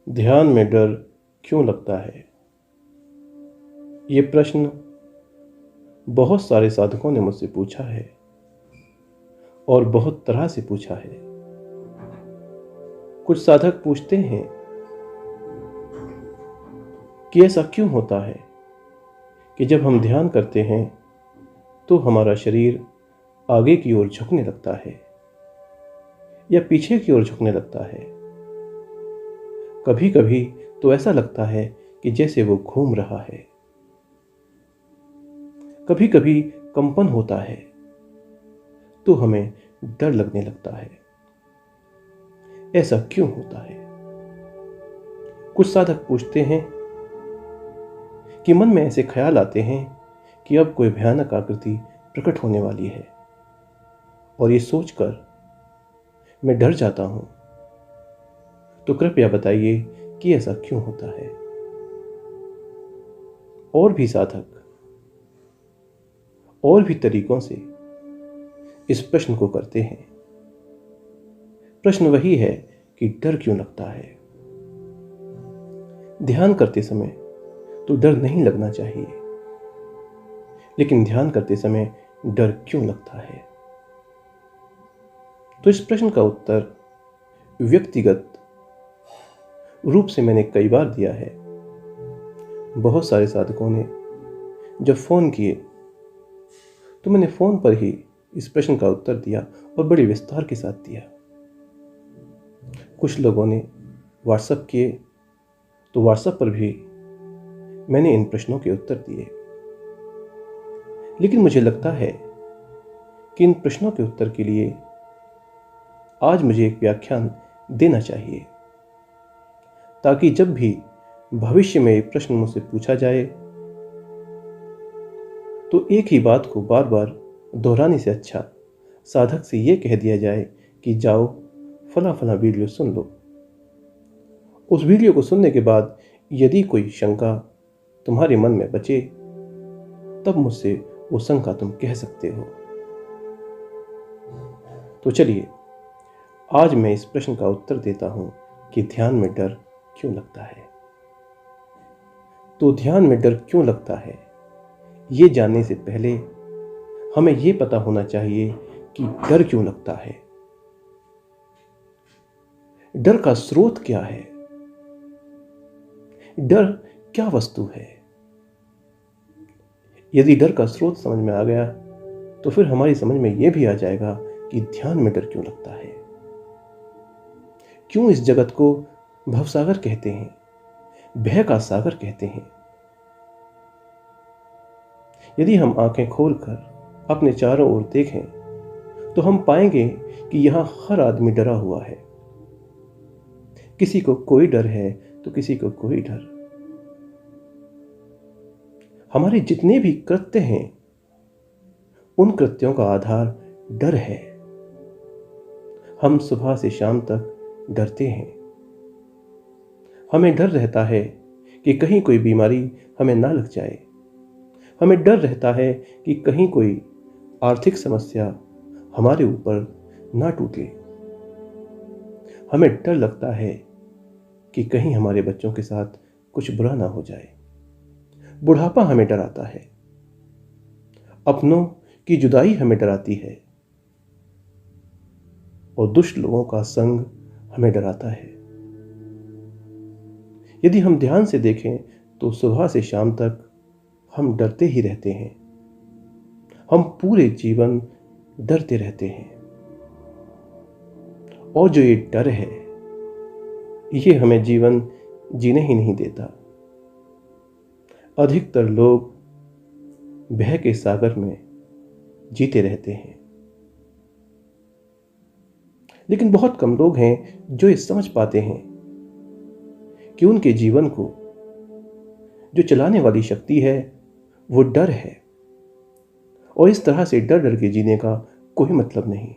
ध्यान में डर क्यों लगता है? ये प्रश्न बहुत सारे साधकों ने मुझसे पूछा है और बहुत तरह से पूछा है। कुछ साधक पूछते हैं कि ऐसा क्यों होता है कि जब हम ध्यान करते हैं तो हमारा शरीर आगे की ओर झुकने लगता है या पीछे की ओर झुकने लगता है। कभी कभी तो ऐसा लगता है कि जैसे वो घूम रहा है। कभी कभी कंपन होता है तो हमें डर लगने लगता है। ऐसा क्यों होता है? कुछ साधक पूछते हैं कि मन में ऐसे ख्याल आते हैं कि अब कोई भयानक आकृति प्रकट होने वाली है और ये सोचकर मैं डर जाता हूं। तो कृपया बताइए कि ऐसा क्यों होता है? और भी साधक और भी तरीकों से इस प्रश्न को करते हैं। प्रश्न वही है कि डर क्यों लगता है? ध्यान करते समय तो डर नहीं लगना चाहिए, लेकिन ध्यान करते समय डर क्यों लगता है? तो इस प्रश्न का उत्तर व्यक्तिगत रूप से मैंने कई बार दिया है। बहुत सारे साधकों ने जब फोन किए तो मैंने फोन पर ही इस प्रश्न का उत्तर दिया और बड़े विस्तार के साथ दिया। कुछ लोगों ने व्हाट्सएप किए तो व्हाट्सएप पर भी मैंने इन प्रश्नों के उत्तर दिए। लेकिन मुझे लगता है कि इन प्रश्नों के उत्तर के लिए आज मुझे एक व्याख्यान देना चाहिए, ताकि जब भी भविष्य में एक प्रश्न मुझसे पूछा जाए तो एक ही बात को बार बार दोहराने से अच्छा साधक से यह कह दिया जाए कि जाओ फला फला वीडियो सुन लो। उस वीडियो को सुनने के बाद यदि कोई शंका तुम्हारे मन में बचे तब मुझसे वो शंका तुम कह सकते हो। तो चलिए आज मैं इस प्रश्न का उत्तर देता हूं कि ध्यान में डर क्यों लगता है। तो ध्यान में डर क्यों लगता है, ये जानने से पहले हमें यह पता होना चाहिए कि डर क्यों लगता है। डर का स्रोत क्या है? डर क्या वस्तु है? यदि डर का स्रोत समझ में आ गया तो फिर हमारी समझ में यह भी आ जाएगा कि ध्यान में डर क्यों लगता है। क्यों इस जगत को भवसागर कहते हैं, भय का सागर कहते हैं? यदि हम आंखें खोलकर अपने चारों ओर देखें तो हम पाएंगे कि यहां हर आदमी डरा हुआ है। किसी को कोई डर है तो किसी को कोई डर। हमारे जितने भी कृत्य हैं उन कृत्यों का आधार डर है। हम सुबह से शाम तक डरते हैं। हमें डर रहता है कि कहीं कोई बीमारी हमें ना लग जाए। हमें डर रहता है कि कहीं कोई आर्थिक समस्या हमारे ऊपर ना टूटे। हमें डर लगता है कि कहीं हमारे बच्चों के साथ कुछ बुरा ना हो जाए। बुढ़ापा हमें डराता है। अपनों की जुदाई हमें डराती है और दुष्ट लोगों का संग हमें डराता है। यदि हम ध्यान से देखें तो सुबह से शाम तक हम डरते ही रहते हैं। हम पूरे जीवन डरते रहते हैं और जो ये डर है ये हमें जीवन जीने ही नहीं देता। अधिकतर लोग भय के सागर में जीते रहते हैं, लेकिन बहुत कम लोग हैं जो ये समझ पाते हैं कि उनके जीवन को जो चलाने वाली शक्ति है वो डर है और इस तरह से डर डर के जीने का कोई मतलब नहीं।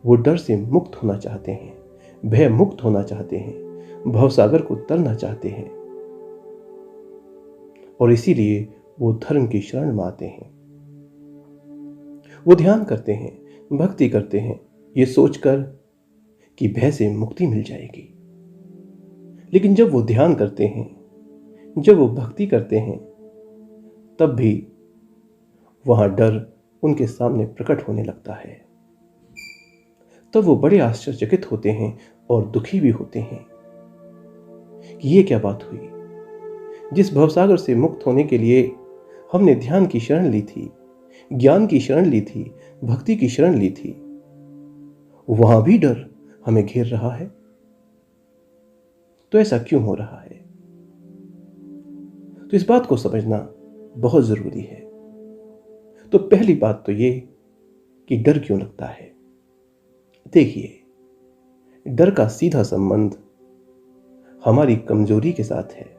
वो डर से मुक्त होना चाहते हैं, भय मुक्त होना चाहते हैं, भवसागर को तरना चाहते हैं और इसीलिए वो धर्म की शरण में आते हैं। वो ध्यान करते हैं, भक्ति करते हैं, ये सोचकर कि भय से मुक्ति मिल जाएगी। लेकिन जब वो ध्यान करते हैं, जब वो भक्ति करते हैं, तब भी वहां डर उनके सामने प्रकट होने लगता है। तब वो बड़े आश्चर्यचकित होते हैं और दुखी भी होते हैं कि ये क्या बात हुई। जिस भवसागर से मुक्त होने के लिए हमने ध्यान की शरण ली थी, ज्ञान की शरण ली थी, भक्ति की शरण ली थी, वहां भी डर हमें घेर रहा है। तो ऐसा क्यों हो रहा है? तो इस बात को समझना बहुत जरूरी है। तो पहली बात तो ये कि डर क्यों लगता है। देखिए, डर का सीधा संबंध हमारी कमजोरी के साथ है।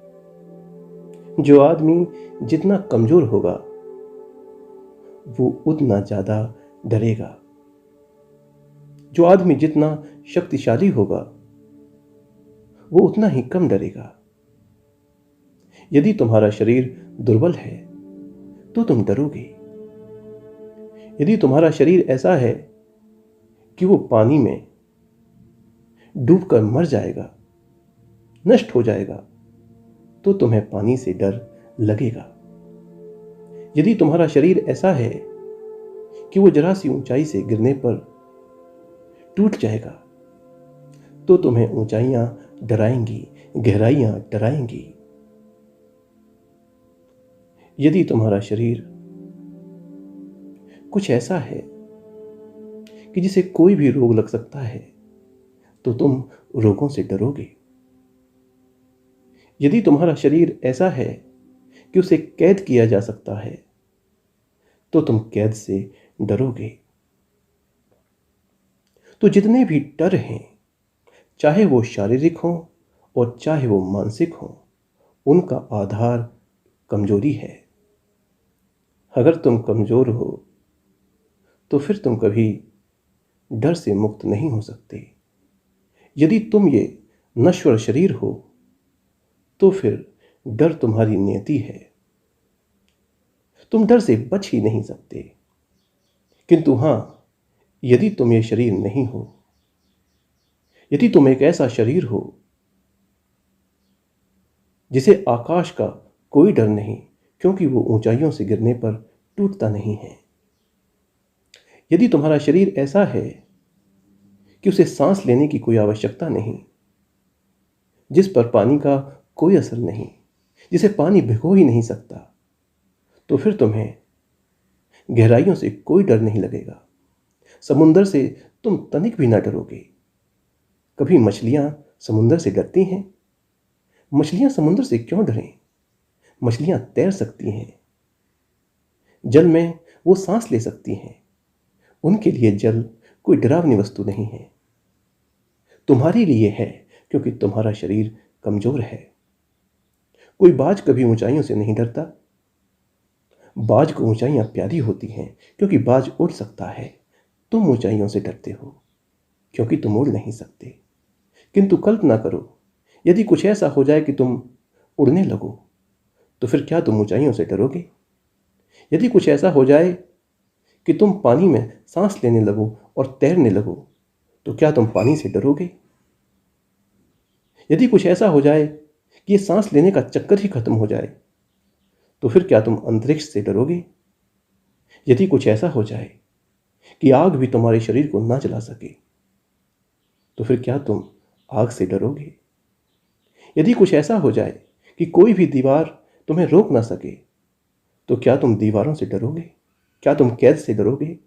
जो आदमी जितना कमजोर होगा वो उतना ज्यादा डरेगा। जो आदमी जितना शक्तिशाली होगा वो उतना ही कम डरेगा। यदि तुम्हारा शरीर दुर्बल है तो तुम डरोगे। यदि तुम्हारा शरीर ऐसा है कि वो पानी में डूबकर मर जाएगा, नष्ट हो जाएगा, तो तुम्हें पानी से डर लगेगा। यदि तुम्हारा शरीर ऐसा है कि वो जरा सी ऊंचाई से गिरने पर टूट जाएगा, तो तुम्हें ऊंचाइयां डराएंगी, गहराइयां डराएंगी। यदि तुम्हारा शरीर कुछ ऐसा है कि जिसे कोई भी रोग लग सकता है, तो तुम रोगों से डरोगे। यदि तुम्हारा शरीर ऐसा है कि उसे कैद किया जा सकता है, तो तुम कैद से डरोगे। तो जितने भी डर हैं, चाहे वो शारीरिक हो और चाहे वो मानसिक हो, उनका आधार कमजोरी है। अगर तुम कमजोर हो तो फिर तुम कभी डर से मुक्त नहीं हो सकते। यदि तुम ये नश्वर शरीर हो तो फिर डर तुम्हारी नियति है। तुम डर से बच ही नहीं सकते। किंतु हां, यदि तुम ये शरीर नहीं हो, यदि तुम एक ऐसा शरीर हो जिसे आकाश का कोई डर नहीं, क्योंकि वो ऊंचाइयों से गिरने पर टूटता नहीं है। यदि तुम्हारा शरीर ऐसा है कि उसे सांस लेने की कोई आवश्यकता नहीं, जिस पर पानी का कोई असर नहीं, जिसे पानी भिगो ही नहीं सकता, तो फिर तुम्हें गहराइयों से कोई डर नहीं लगेगा। समुंदर से तुम तनिक भी ना डरोगे। कभी मछलियां समुंदर से डरती हैं? मछलियां समुंदर से क्यों डरें? मछलियां तैर सकती हैं, जल में वो सांस ले सकती हैं। उनके लिए जल कोई डरावनी वस्तु नहीं है। तुम्हारे लिए है, क्योंकि तुम्हारा शरीर कमजोर है। कोई बाज कभी ऊंचाइयों से नहीं डरता। बाज को ऊंचाइयां प्यारी होती हैं, क्योंकि बाज उड़ सकता है। तुम ऊंचाइयों से डरते हो क्योंकि तुम उड़ नहीं सकते। किंतु कल्पना करो, यदि कुछ ऐसा हो जाए कि तुम उड़ने लगो, तो फिर क्या तुम ऊंचाइयों से डरोगे? यदि कुछ ऐसा हो जाए कि तुम पानी में सांस लेने लगो और तैरने लगो, तो क्या तुम पानी से डरोगे? यदि कुछ ऐसा हो जाए कि ये सांस लेने का चक्कर ही खत्म हो जाए, तो फिर क्या तुम अंतरिक्ष से डरोगे? यदि कुछ ऐसा हो जाए कि आग भी तुम्हारे शरीर को ना जला सके, तो फिर क्या तुम आग से डरोगे? यदि कुछ ऐसा हो जाए कि कोई भी दीवार तुम्हें रोक ना सके, तो क्या तुम दीवारों से डरोगे? क्या तुम कैद से डरोगे?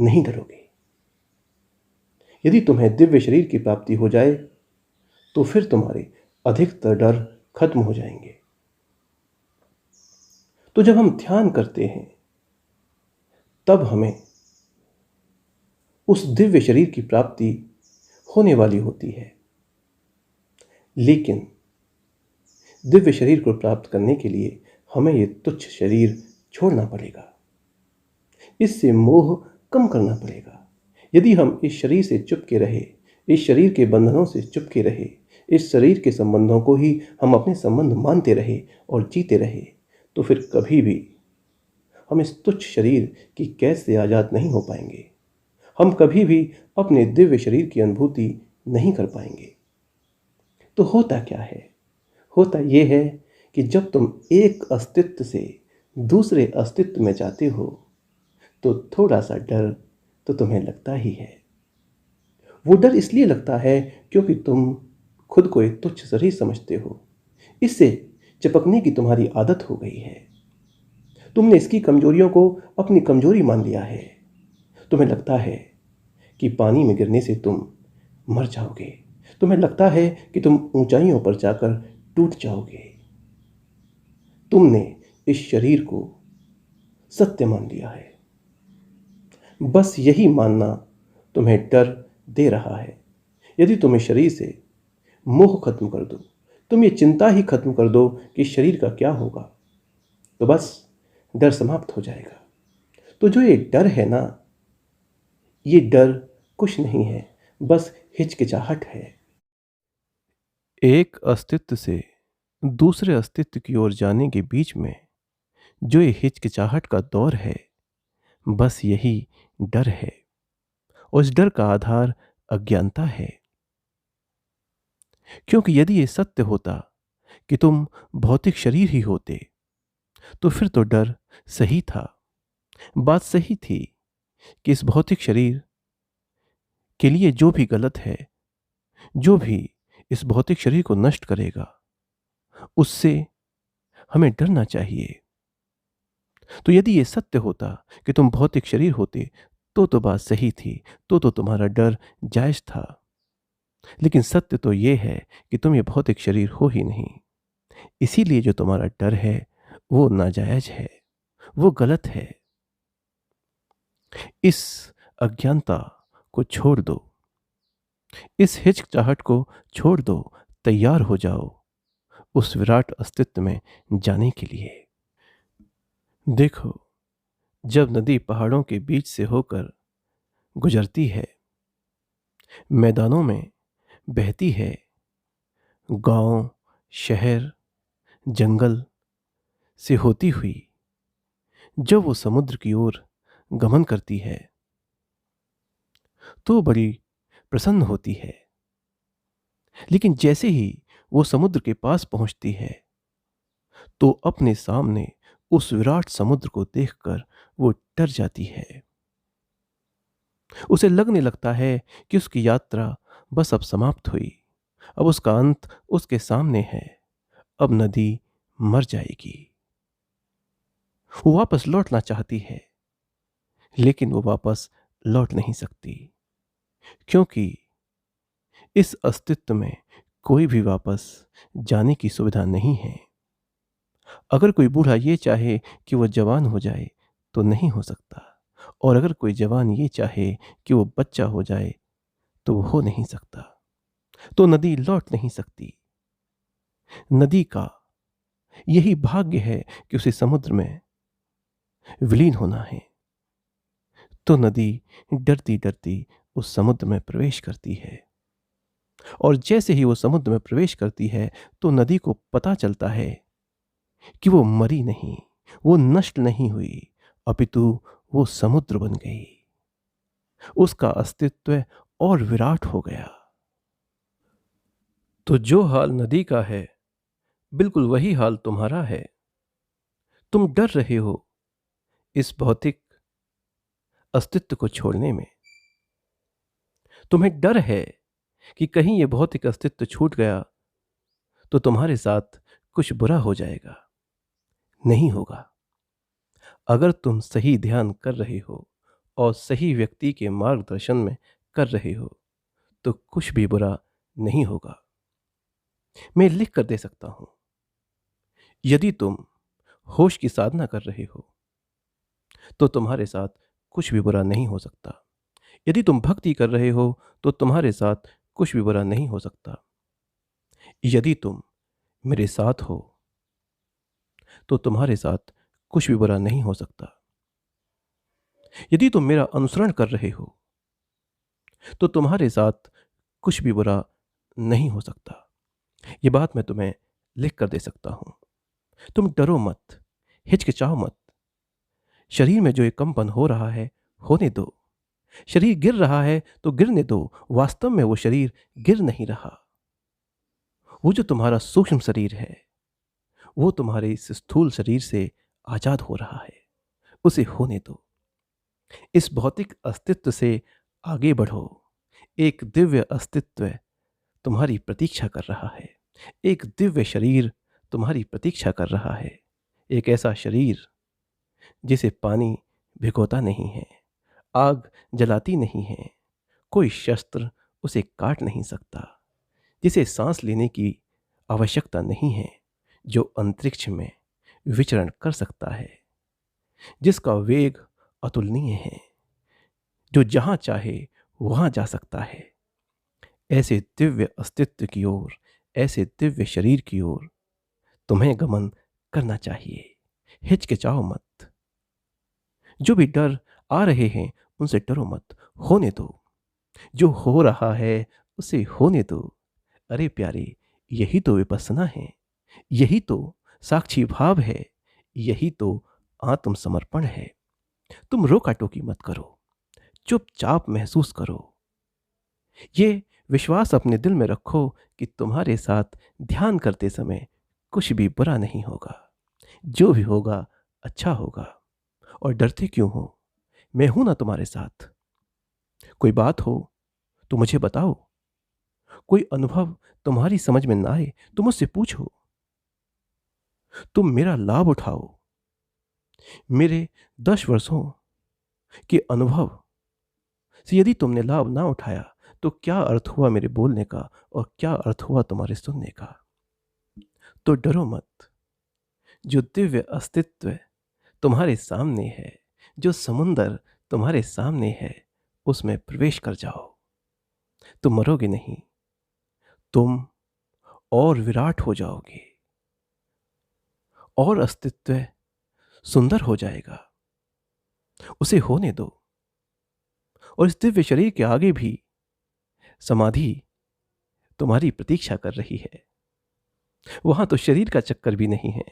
नहीं डरोगे। यदि तुम्हें दिव्य शरीर की प्राप्ति हो जाए, तो फिर तुम्हारे अधिकतर डर खत्म हो जाएंगे। तो जब हम ध्यान करते हैं, तब हमें उस दिव्य शरीर की प्राप्ति होने वाली होती है। लेकिन दिव्य शरीर को प्राप्त करने के लिए हमें यह तुच्छ शरीर छोड़ना पड़ेगा। इससे मोह कम करना पड़ेगा। यदि हम इस शरीर से चुपके रहे, इस शरीर के बंधनों से चुपके रहे, इस शरीर के संबंधों को ही हम अपने संबंध मानते रहे और जीते रहे, तो फिर कभी भी हम इस तुच्छ शरीर की कैद से आजाद नहीं हो पाएंगे। हम कभी भी अपने दिव्य शरीर की अनुभूति नहीं कर पाएंगे। तो होता क्या है? होता यह है कि जब तुम एक अस्तित्व से दूसरे अस्तित्व में जाते हो तो थोड़ा सा डर तो तुम्हें लगता ही है। वो डर इसलिए लगता है क्योंकि तुम खुद को एक तुच्छ शरीर समझते हो। इससे चिपकने की तुम्हारी आदत हो गई है। तुमने इसकी कमजोरियों को अपनी कमजोरी मान लिया है। तुम्हें लगता है कि पानी में गिरने से तुम मर जाओगे। तुम्हें लगता है कि तुम ऊंचाइयों पर जाकर टूट जाओगे। तुमने इस शरीर को सत्य मान लिया है। बस यही मानना तुम्हें डर दे रहा है। यदि तुम इस शरीर से मोह खत्म कर दो, तुम ये चिंता ही खत्म कर दो कि शरीर का क्या होगा, तो बस डर समाप्त हो जाएगा। तो जो ये डर है ना, ये डर कुछ नहीं है, बस हिचकिचाहट है। एक अस्तित्व से दूसरे अस्तित्व की ओर जाने के बीच में जो ये हिचकिचाहट का दौर है, बस यही डर है। और इस डर का आधार अज्ञानता है। क्योंकि यदि ये सत्य होता कि तुम भौतिक शरीर ही होते तो फिर तो डर सही था। बात सही थी कि इस भौतिक शरीर के लिए जो भी गलत है, जो भी इस भौतिक शरीर को नष्ट करेगा, उससे हमें डरना चाहिए। तो यदि ये सत्य होता कि तुम भौतिक शरीर होते तो बात सही थी, तो तुम्हारा डर जायज था। लेकिन सत्य तो ये है कि तुम ये भौतिक शरीर हो ही नहीं। इसीलिए जो तुम्हारा डर है वो नाजायज है, वो गलत है। इस अज्ञानता को छोड़ दो, इस हिचकिचाहट को छोड़ दो। तैयार हो जाओ उस विराट अस्तित्व में जाने के लिए। देखो, जब नदी पहाड़ों के बीच से होकर गुजरती है, मैदानों में बहती है, गांव, शहर, जंगल से होती हुई जब वो समुद्र की ओर गमन करती है तो बड़ी प्रसन्न होती है। लेकिन जैसे ही वो समुद्र के पास पहुंचती है तो अपने सामने उस विराट समुद्र को देखकर वो डर जाती है। उसे लगने लगता है कि उसकी यात्रा बस अब समाप्त हुई, अब उसका अंत उसके सामने है, अब नदी मर जाएगी। वो वापस लौटना चाहती है, लेकिन वो वापस लौट नहीं सकती, क्योंकि इस अस्तित्व में कोई भी वापस जाने की सुविधा नहीं है। अगर कोई बूढ़ा ये चाहे कि वो जवान हो जाए तो नहीं हो सकता, और अगर कोई जवान ये चाहे कि वो बच्चा हो जाए तो वो हो नहीं सकता। तो नदी लौट नहीं सकती। नदी का यही भाग्य है कि उसे समुद्र में विलीन होना है। तो नदी डरती डरती उस समुद्र में प्रवेश करती है, और जैसे ही वो समुद्र में प्रवेश करती है तो नदी को पता चलता है कि वो मरी नहीं, वो नष्ट नहीं हुई, अपितु वो समुद्र बन गई। उसका अस्तित्व और विराट हो गया। तो जो हाल नदी का है, बिल्कुल वही हाल तुम्हारा है। तुम डर रहे हो इस भौतिक अस्तित्व को छोड़ने में। तुम्हें डर है कि कहीं ये भौतिक अस्तित्व छूट गया तो तुम्हारे साथ कुछ बुरा हो जाएगा। नहीं होगा। अगर तुम सही ध्यान कर रहे हो और सही व्यक्ति के मार्गदर्शन में कर रहे हो तो कुछ भी बुरा नहीं होगा। मैं लिख कर दे सकता हूं। यदि तुम होश की साधना कर रहे हो तो तुम्हारे साथ कुछ भी बुरा नहीं हो सकता। यदि तुम भक्ति कर रहे हो तो तुम्हारे साथ कुछ भी बुरा नहीं हो सकता। यदि तुम मेरे साथ हो तो तुम्हारे साथ कुछ भी बुरा नहीं हो सकता। यदि तुम मेरा अनुसरण कर रहे हो तो तुम्हारे साथ कुछ भी बुरा नहीं हो सकता। ये बात मैं तुम्हें लिख कर दे सकता हूं। तुम डरो मत, हिचकिचाओ मत। शरीर में जो एक कंपन हो रहा है होने दो। शरीर गिर रहा है तो गिरने दो। वास्तव में वो शरीर गिर नहीं रहा, वो जो तुम्हारा सूक्ष्म शरीर है, वो तुम्हारे इस स्थूल शरीर से आजाद हो रहा है, उसे होने दो। इस भौतिक अस्तित्व से आगे बढ़ो। एक दिव्य अस्तित्व तुम्हारी प्रतीक्षा कर रहा है। एक दिव्य शरीर तुम्हारी प्रतीक्षा कर रहा है। एक ऐसा शरीर जिसे पानी भिगोता नहीं है, आग जलाती नहीं है, कोई शस्त्र उसे काट नहीं सकता, जिसे सांस लेने की आवश्यकता नहीं है, जो अंतरिक्ष में विचरण कर सकता है, जिसका वेग अतुलनीय है, जो जहां चाहे वहां जा सकता है। ऐसे दिव्य अस्तित्व की ओर, ऐसे दिव्य शरीर की ओर तुम्हें गमन करना चाहिए। हिचकिचाओ मत। जो भी डर आ रहे हैं उनसे डरो मत, होने दो। जो हो रहा है उसे होने दो। अरे प्यारे, यही तो विपස්සना है, यही तो साक्षी भाव है, यही तो आत्मसमर्पण है। तुम रोका टोकी मत करो, चुपचाप महसूस करो। ये विश्वास अपने दिल में रखो कि तुम्हारे साथ ध्यान करते समय कुछ भी बुरा नहीं होगा। जो भी होगा अच्छा होगा। और डरते क्यों हो? मैं हूं ना तुम्हारे साथ। कोई बात हो तो मुझे बताओ। कोई अनुभव तुम्हारी समझ में ना आए तो मुझसे पूछो। तुम मेरा लाभ उठाओ। मेरे 10 वर्षों के अनुभव से यदि तुमने लाभ ना उठाया तो क्या अर्थ हुआ मेरे बोलने का, और क्या अर्थ हुआ तुम्हारे सुनने का? तो डरो मत। जो दिव्य अस्तित्व तुम्हारे सामने है, जो समुंदर तुम्हारे सामने है, उसमें प्रवेश कर जाओ। तुम मरोगे नहीं, तुम और विराट हो जाओगे, और अस्तित्व सुंदर हो जाएगा। उसे होने दो। और इस दिव्य शरीर के आगे भी समाधि तुम्हारी प्रतीक्षा कर रही है। वहां तो शरीर का चक्कर भी नहीं है,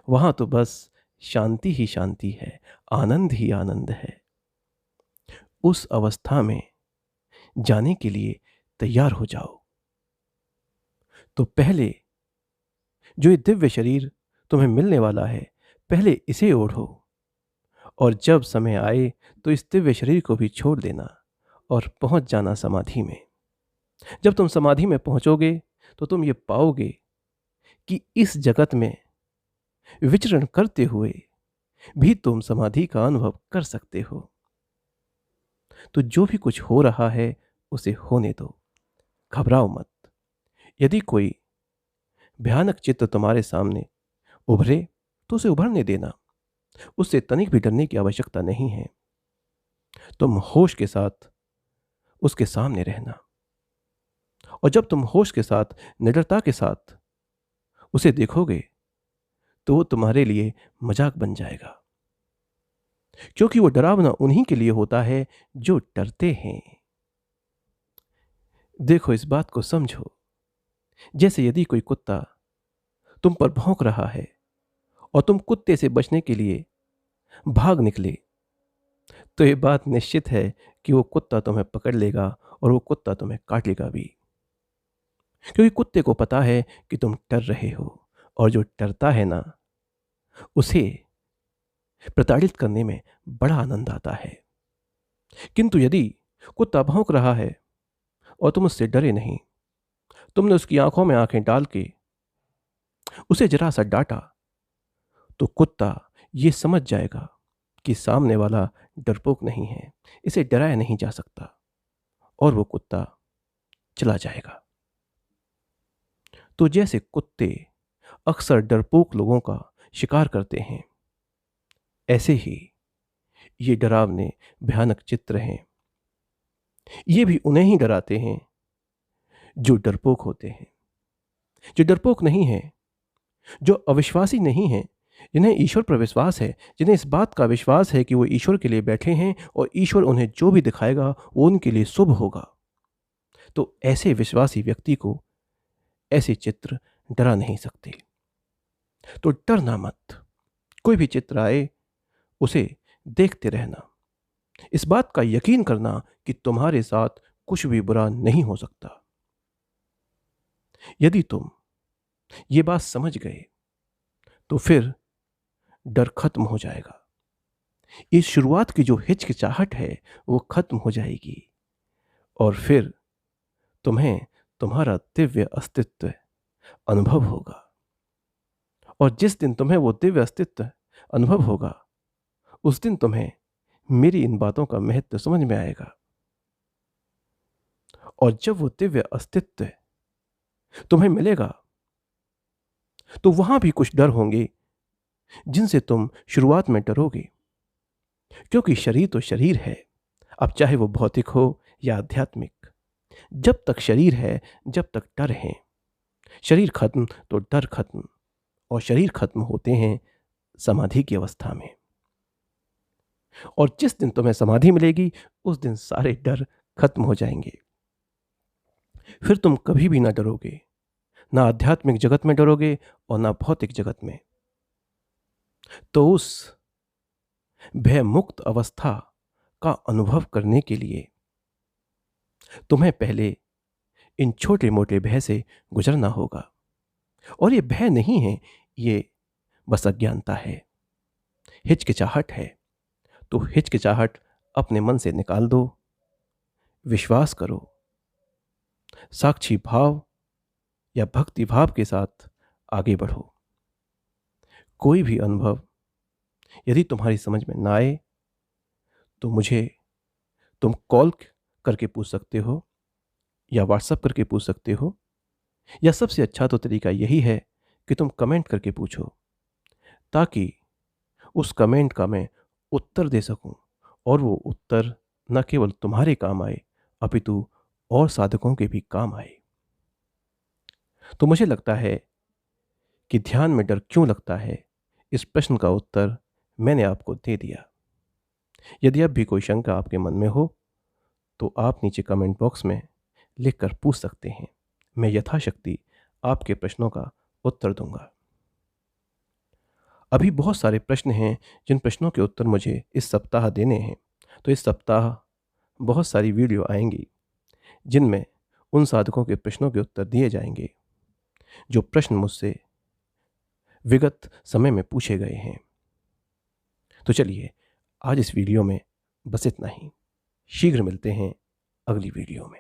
वहां तो बस शांति ही शांति है, आनंद ही आनंद है। उस अवस्था में जाने के लिए तैयार हो जाओ। तो पहले जो ये दिव्य शरीर तुम्हें मिलने वाला है, पहले इसे ओढ़ो, और जब समय आए तो इस दिव्य शरीर को भी छोड़ देना और पहुंच जाना समाधि में। जब तुम समाधि में पहुंचोगे तो तुम ये पाओगे कि इस जगत में विचरण करते हुए भी तुम समाधि का अनुभव कर सकते हो। तो जो भी कुछ हो रहा है उसे होने दो, घबराओ मत। यदि कोई भयानक चित्र तुम्हारे सामने उभरे तो उसे उभरने देना, उससे तनिक भी डरने की आवश्यकता नहीं है। तुम होश के साथ उसके सामने रहना, और जब तुम होश के साथ, निडरता के साथ उसे देखोगे तो वो तुम्हारे लिए मजाक बन जाएगा, क्योंकि वो डरावना उन्हीं के लिए होता है जो डरते हैं। देखो, इस बात को समझो। जैसे यदि कोई कुत्ता तुम पर भौंक रहा है और तुम कुत्ते से बचने के लिए भाग निकले, तो ये बात निश्चित है कि वो कुत्ता तुम्हें पकड़ लेगा और वो कुत्ता तुम्हें काटेगा भी, क्योंकि कुत्ते को पता है कि तुम डर रहे हो, और जो डरता है ना, उसे प्रताड़ित करने में बड़ा आनंद आता है। किंतु यदि कुत्ता भौंक रहा है और तुम उससे डरे नहीं, तुमने उसकी आंखों में आंखें डाल के उसे जरा सा डांटा, तो कुत्ता ये समझ जाएगा कि सामने वाला डरपोक नहीं है, इसे डराया नहीं जा सकता, और वो कुत्ता चला जाएगा। तो जैसे कुत्ते अक्सर डरपोक लोगों का शिकार करते हैं, ऐसे ही ये डरावने भयानक चित्र हैं। ये भी उन्हें ही डराते हैं जो डरपोक होते हैं। जो डरपोक नहीं है, जो अविश्वासी नहीं है, जिन्हें ईश्वर पर विश्वास है, जिन्हें इस बात का विश्वास है कि वो ईश्वर के लिए बैठे हैं और ईश्वर उन्हें जो भी दिखाएगा वो उनके लिए शुभ होगा, तो ऐसे विश्वासी व्यक्ति को ऐसे चित्र डरा नहीं सकते। तो डरना मत। कोई भी चित्र आए उसे देखते रहना, इस बात का यकीन करना कि तुम्हारे साथ कुछ भी बुरा नहीं हो सकता। यदि तुम ये बात समझ गए तो फिर डर खत्म हो जाएगा। इस शुरुआत की जो हिचकिचाहट है वो खत्म हो जाएगी और फिर तुम्हें तुम्हारा दिव्य अस्तित्व अनुभव होगा। और जिस दिन तुम्हें वो दिव्य अस्तित्व अनुभव होगा उस दिन तुम्हें मेरी इन बातों का महत्व समझ में आएगा। और जब वो दिव्य अस्तित्व तुम्हें मिलेगा तो वहां भी कुछ डर होंगे जिनसे तुम शुरुआत में डरोगे, क्योंकि शरीर तो शरीर है, अब चाहे वो भौतिक हो या आध्यात्मिक। जब तक शरीर है जब तक डर है। शरीर खत्म तो डर खत्म, और शरीर खत्म होते हैं समाधि की अवस्था में। और जिस दिन तुम्हें समाधि मिलेगी उस दिन सारे डर खत्म हो जाएंगे। फिर तुम कभी भी ना डरोगे, ना आध्यात्मिक जगत में डरोगे और ना भौतिक जगत में। तो उस भय मुक्त अवस्था का अनुभव करने के लिए तुम्हें पहले इन छोटे मोटे भय से गुजरना होगा। और ये भय नहीं है, ये बस अज्ञानता है, हिचकिचाहट है। तो हिचकिचाहट अपने मन से निकाल दो, विश्वास करो, साक्षी भाव या भक्ति भाव के साथ आगे बढ़ो। कोई भी अनुभव यदि तुम्हारी समझ में ना आए तो मुझे तुम कॉल करके पूछ सकते हो या व्हाट्सएप करके पूछ सकते हो, या सबसे अच्छा तो तरीका यही है कि तुम कमेंट करके पूछो, ताकि उस कमेंट का मैं उत्तर दे सकूं और वो उत्तर न केवल तुम्हारे काम आए अपितु और साधकों के भी काम आए। तो मुझे लगता है कि ध्यान में डर क्यों लगता है, इस प्रश्न का उत्तर मैंने आपको दे दिया। यदि अब भी कोई शंका आपके मन में हो तो आप नीचे कमेंट बॉक्स में लिखकर पूछ सकते हैं। मैं यथाशक्ति आपके प्रश्नों का उत्तर दूंगा। अभी बहुत सारे प्रश्न हैं जिन प्रश्नों के उत्तर मुझे इस सप्ताह देने हैं। तो इस सप्ताह बहुत सारी वीडियो आएंगी जिनमें उन साधकों के प्रश्नों के उत्तर दिए जाएंगे जो प्रश्न मुझसे विगत समय में पूछे गए हैं। तो चलिए आज इस वीडियो में बस इतना ही। शीघ्र मिलते हैं अगली वीडियो में।